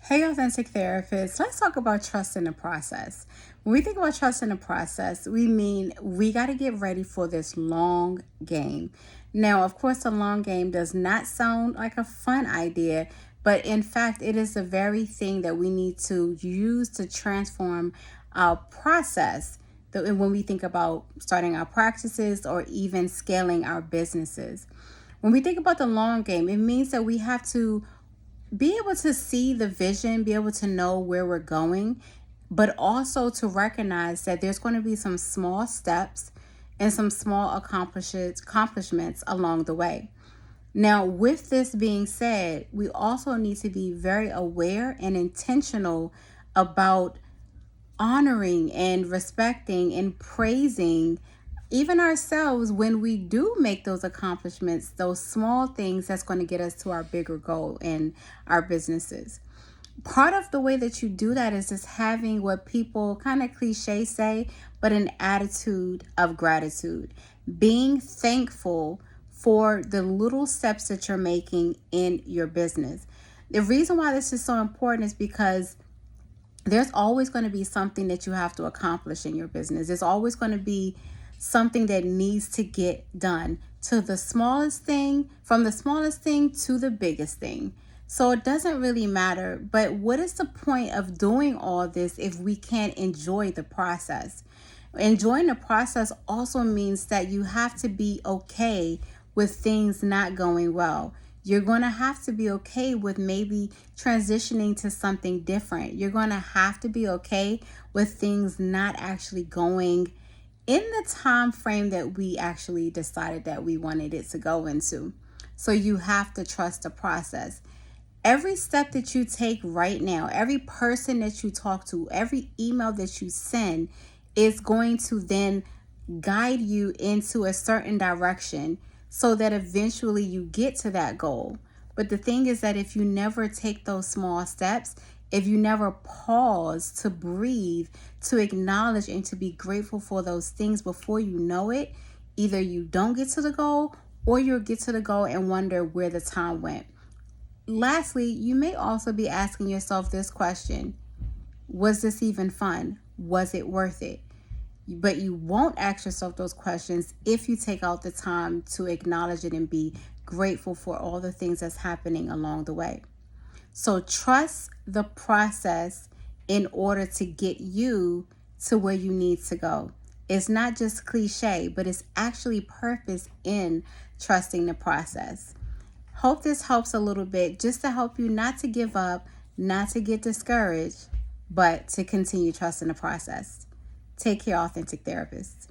Hey, authentic therapist, let's talk about trust in the process. When we think about trust in the process, we mean we got to get ready for this long game. Now, of course, the long game does not sound like a fun idea, but in fact, it is the very thing that we need to use to transform our process. When we think about starting our practices or even scaling our businesses, when we think about the long game, it means that we have to be able to see the vision, be able to know where we're going, but also to recognize that there's going to be some small steps and some small accomplishments along the way. Now, with this being said, we also need to be very aware and intentional about honoring and respecting and praising even ourselves when we do make those accomplishments, those small things that's going to get us to our bigger goal in our businesses. Part of the way that you do that is just having what people kind of cliche say, but an attitude of gratitude, being thankful for the little steps that you're making in your business. The reason why this is so important is because there's always going to be something that you have to accomplish in your business. There's always going to be something that needs to get done, to the smallest thing, from the smallest thing to the biggest thing. So it doesn't really matter. But what is the point of doing all this if we can't enjoy the process? Enjoying the process also means that you have to be okay with things not going well. You're going to have to be okay with maybe transitioning to something different. You're going to have to be okay with things not actually going in the time frame that we actually decided that we wanted it to go into. So you have to trust the process. Every step that you take right now, every person that you talk to, every email that you send is going to then guide you into a certain direction so that eventually you get to that goal. But the thing is that if you never take those small steps, if you never pause to breathe, to acknowledge and to be grateful for those things before you know it, either you don't get to the goal or you'll get to the goal and wonder where the time went. Lastly, you may also be asking yourself this question: was this even fun? Was it worth it? But you won't ask yourself those questions if you take out the time to acknowledge it and be grateful for all the things that's happening along the way. So trust the process in order to get you to where you need to go. It's not just cliche, but it's actually purpose in trusting the process. Hope this helps a little bit, just to help you not to give up, not to get discouraged, but to continue trusting the process. Take care, authentic therapists.